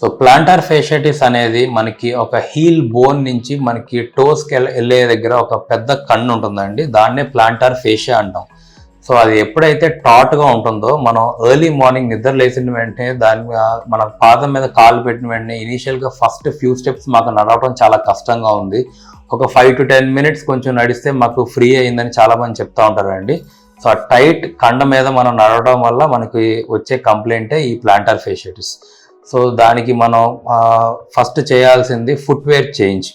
So planter fasciitis అనేది మనకి ఒక హీల్ బోన్ నుంచి మనకి టోస్కి వెళ్ళే దగ్గర ఒక పెద్ద కన్ను ఉంటుందండి, దాన్నే ప్లాంటార్ ఫేషియా అంటాం. సో అది ఎప్పుడైతే టాట్గా ఉంటుందో మనం ఎర్లీ మార్నింగ్ నిద్ర లేచిన వెంటనే మన పాదం మీద కాలు పెట్టిన వెంటనే ఇనీషియల్గా ఫస్ట్ ఫ్యూ స్టెప్స్ మాకు నడవడం చాలా కష్టంగా ఉంది, ఒక 5 to 10 minutes కొంచెం నడిస్తే మాకు ఫ్రీ అయిందని చాలామంది చెప్తూ ఉంటారండి. సో ఆ టైట్ కండ మీద మనం నడవడం వల్ల మనకి వచ్చే కంప్లైంటే ఈ ప్లాంటార్ ఫేషియాటిస్. సో దానికి మనం ఫస్ట్ చేయాల్సింది ఫుట్వేర్ చేంజ్.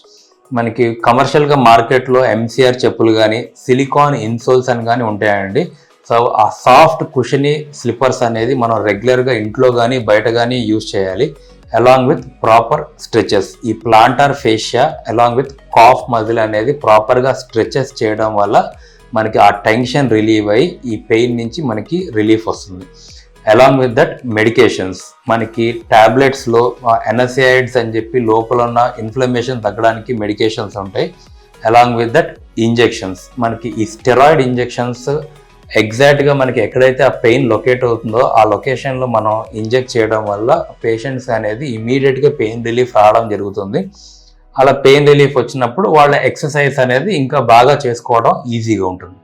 మనకి కమర్షియల్గా మార్కెట్లో ఎంసీఆర్ చెప్పులు కానీ సిలికాన్ ఇన్సోల్స్ అని కానీ ఉంటాయండి. సో ఆ సాఫ్ట్ కుషనీ స్లిప్పర్స్ అనేది మనం రెగ్యులర్గా ఇంట్లో కానీ బయట కానీ యూజ్ చేయాలి, అలాంగ్ విత్ ప్రాపర్ స్ట్రెచెస్. ఈ planter fascia along with cough muscle అనేది ప్రాపర్గా స్ట్రెచెస్ చేయడం వల్ల మనకి ఆ టెన్షన్ రిలీవ్ అయ్యి ఈ పెయిన్ నుంచి మనకి రిలీఫ్ వస్తుంది. అలాంగ్ విత్ దట్ మెడికేషన్స్, మనకి ట్యాబ్లెట్స్లో ఎనసియాయిడ్స్ అని చెప్పి లోపల ఉన్న ఇన్ఫ్లమేషన్ తగ్గడానికి మెడికేషన్స్ ఉంటాయి. అలాంగ్ విత్ దట్ ఇంజెక్షన్స్, మనకి ఈ స్టెరాయిడ్ ఇంజెక్షన్స్ ఎగ్జాక్ట్గా మనకి ఎక్కడైతే ఆ పెయిన్ లొకేట్ అవుతుందో ఆ లొకేషన్లో మనం ఇంజెక్ట్ చేయడం వల్ల పేషెంట్స్ అనేది ఇమీడియట్గా పెయిన్ రిలీఫ్ రావడం జరుగుతుంది. అలా పెయిన్ రిలీఫ్ వచ్చినప్పుడు వాళ్ళ ఎక్సర్సైజ్ అనేది ఇంకా బాగా చేసుకోవడం ఈజీగా ఉంటుంది.